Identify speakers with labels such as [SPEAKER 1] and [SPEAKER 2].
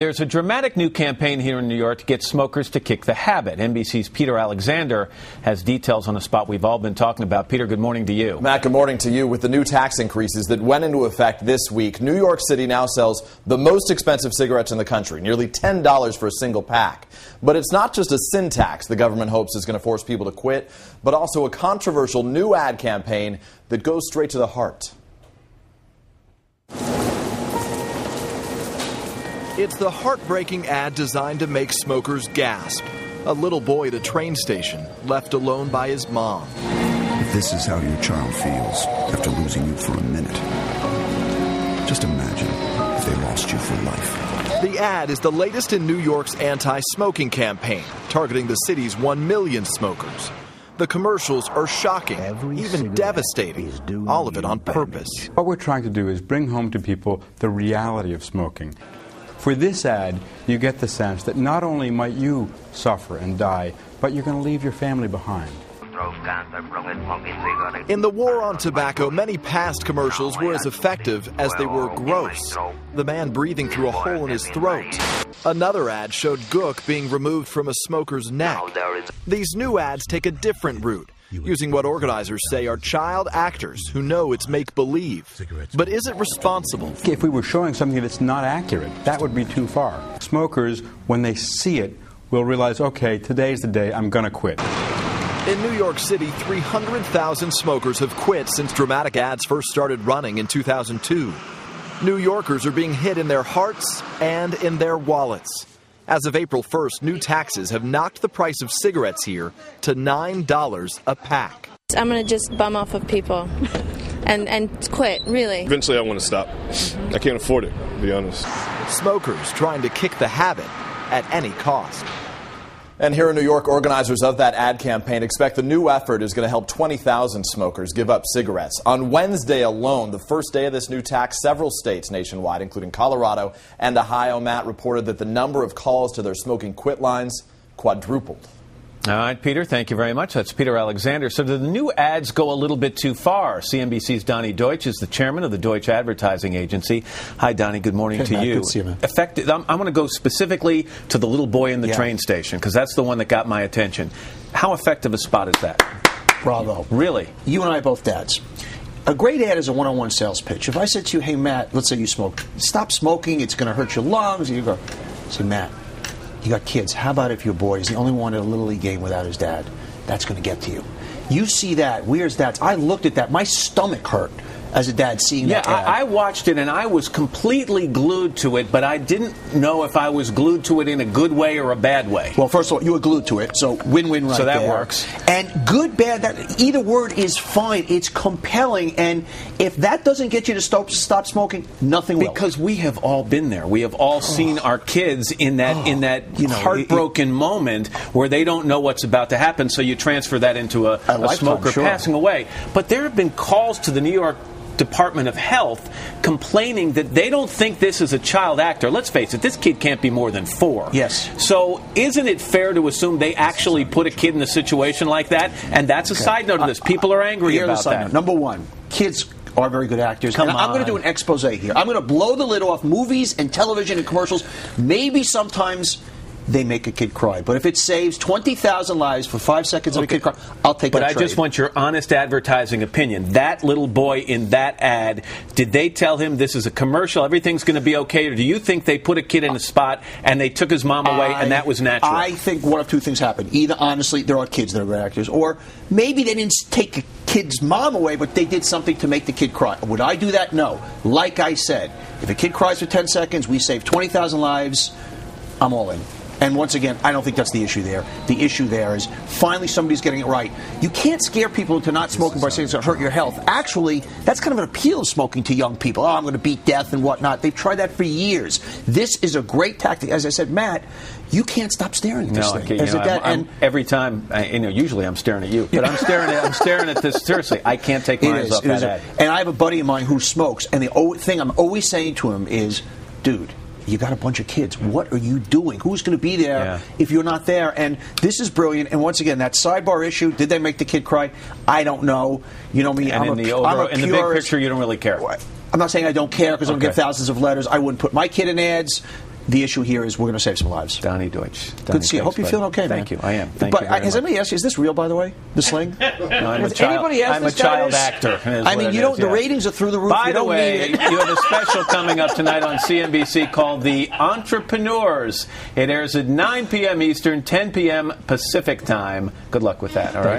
[SPEAKER 1] There's a dramatic new campaign here in New York to get smokers to kick the habit. NBC's Peter Alexander has details on a spot we've all been talking about. Peter, good morning to you.
[SPEAKER 2] Matt, good morning to you. With the new tax increases that went into effect this week, New York City now sells the most expensive cigarettes in the country, nearly $10 for a single pack. But it's not just a sin tax the government hopes is going to force people to quit, but also a controversial new ad campaign that goes straight to the heart.
[SPEAKER 3] It's the heartbreaking ad designed to make smokers gasp. A little boy at a train station, left alone by his mom.
[SPEAKER 4] If this is how your child feels after losing you for a minute, just imagine if they lost you for life.
[SPEAKER 3] The ad is the latest in New York's anti-smoking campaign, targeting the city's 1 million smokers. The commercials are shocking, even devastating, all of it on purpose.
[SPEAKER 5] What we're trying to do is bring home to people the reality of smoking. For this ad, you get the sense that not only might you suffer and die, but you're going to leave your family behind.
[SPEAKER 3] In the war on tobacco, many past commercials were as effective as they were gross. The man breathing through a hole in his throat. Another ad showed gook being removed from a smoker's neck. These new ads take a different route, using what organizers say are child actors who know it's make-believe. But is it responsible?
[SPEAKER 5] If we were showing something that's not accurate, that would be too far. Smokers, when they see it, will realize, okay, today's the day I'm going to quit.
[SPEAKER 3] In New York City, 300,000 smokers have quit since dramatic ads first started running in 2002. New Yorkers are being hit in their hearts and in their wallets. As of April 1st, new taxes have knocked the price of cigarettes here to $9 a pack.
[SPEAKER 6] I'm going to just bum off of people and quit, really.
[SPEAKER 7] Eventually I want to stop. I can't afford it, to be honest.
[SPEAKER 3] Smokers trying to kick the habit at any cost.
[SPEAKER 2] And here in New York, organizers of that ad campaign expect the new effort is going to help 20,000 smokers give up cigarettes. On Wednesday alone, the first day of this new tax, several states nationwide, including Colorado and Ohio, Matt, reported that the number of calls to their smoking quit lines quadrupled.
[SPEAKER 1] All right, Peter, thank you very much. That's Peter Alexander. So do the new ads go a little bit too far? CNBC's Donnie Deutsch is the chairman of the Deutsch Advertising Agency. Hi, Donnie. Good morning to
[SPEAKER 8] Matt,
[SPEAKER 1] you.
[SPEAKER 8] Good to see you, man.
[SPEAKER 1] I'm going to go specifically to the little boy in the train station, because that's the one that got my attention. How effective a spot is that?
[SPEAKER 8] Bravo.
[SPEAKER 1] Really?
[SPEAKER 8] You and I are both dads. A great ad is a one-on-one sales pitch. If I said to you, hey, Matt, let's say you smoke. Stop smoking. It's going to hurt your lungs. And you go, say, Matt, you got kids. How about if your boy is the only one at a Little League game without his dad? That's going to get to you. You see that. Where's that? I looked at that. My stomach hurt as a dad seeing that ad.
[SPEAKER 1] I watched it, and I was completely glued to it, but I didn't know if I was glued to it in a good way or a bad way.
[SPEAKER 8] Well, first of all, you were glued to it, so win-win right there.
[SPEAKER 1] So that works.
[SPEAKER 8] And good, bad, that either word is fine. It's compelling, and if that doesn't get you to stop smoking, nothing will.
[SPEAKER 1] Because we have all been there. We have all seen our kids in that heartbroken moment where they don't know what's about to happen, so you transfer that into a smoker passing away. But there have been calls to the New York Department of Health complaining that they don't think this is a child actor. Let's face it, this kid can't be more than 4.
[SPEAKER 8] Yes.
[SPEAKER 1] So isn't it fair to assume they actually put a kid in a situation like that? And that's a side note of this. People are angry about that.
[SPEAKER 8] Number one, kids are very good actors. I'm going to do an expose here. I'm going to blow the lid off movies and television and commercials. Maybe sometimes they make a kid cry. But if it saves 20,000 lives for 5 seconds of a kid cry, I'll take that trade.
[SPEAKER 1] But I just want your honest advertising opinion. That little boy in that ad, did they tell him this is a commercial, everything's going to be okay, or do you think they put a kid in a spot and they took his mom away and that was natural?
[SPEAKER 8] I think one of two things happened. Either, honestly, there are kids that are great actors, or maybe they didn't take a kid's mom away, but they did something to make the kid cry. Would I do that? No. Like I said, if a kid cries for 10 seconds, we save 20,000 lives, I'm all in. And once again, I don't think that's the issue there. The issue there is finally somebody's getting it right. You can't scare people into not smoking by saying it's going to hurt your health. Actually, that's kind of an appeal of smoking to young people. Oh, I'm going to beat death and whatnot. They've tried that for years. This is a great tactic. As I said, Matt, you can't stop staring at this thing.
[SPEAKER 1] Every time, usually I'm staring at you, but I'm staring at this seriously. I can't take my eyes off that ad.
[SPEAKER 8] And I have a buddy of mine who smokes, and the thing I'm always saying to him is, dude, you got a bunch of kids. What are you doing? Who's going to be there if you're not there? And this is brilliant. And once again, that sidebar issue, did they make the kid cry? I don't know. You know me.
[SPEAKER 1] And in the big picture, you don't really care.
[SPEAKER 8] I'm not saying I don't care because I'm going to get thousands of letters. I wouldn't put my kid in ads. the issue here is we're going to save some lives.
[SPEAKER 1] Donnie Deutsch.
[SPEAKER 8] Good to see you. I hope you're feeling okay, man.
[SPEAKER 1] Thank you. I am. Thank
[SPEAKER 8] but
[SPEAKER 1] you very
[SPEAKER 8] has
[SPEAKER 1] much.
[SPEAKER 8] anybody asked you, is this real, by the way, the sling?
[SPEAKER 1] No, I'm
[SPEAKER 8] Has
[SPEAKER 1] a child,
[SPEAKER 8] anybody asked
[SPEAKER 1] I'm a
[SPEAKER 8] this guy
[SPEAKER 1] child
[SPEAKER 8] this?
[SPEAKER 1] actor.
[SPEAKER 8] I mean, you don't. The ratings are through the roof.
[SPEAKER 1] By
[SPEAKER 8] you
[SPEAKER 1] the
[SPEAKER 8] don't
[SPEAKER 1] way,
[SPEAKER 8] need it.
[SPEAKER 1] you have a special coming up tonight on CNBC called The Entrepreneurs. It airs at 9 p.m. Eastern, 10 p.m. Pacific time. Good luck with that, all right?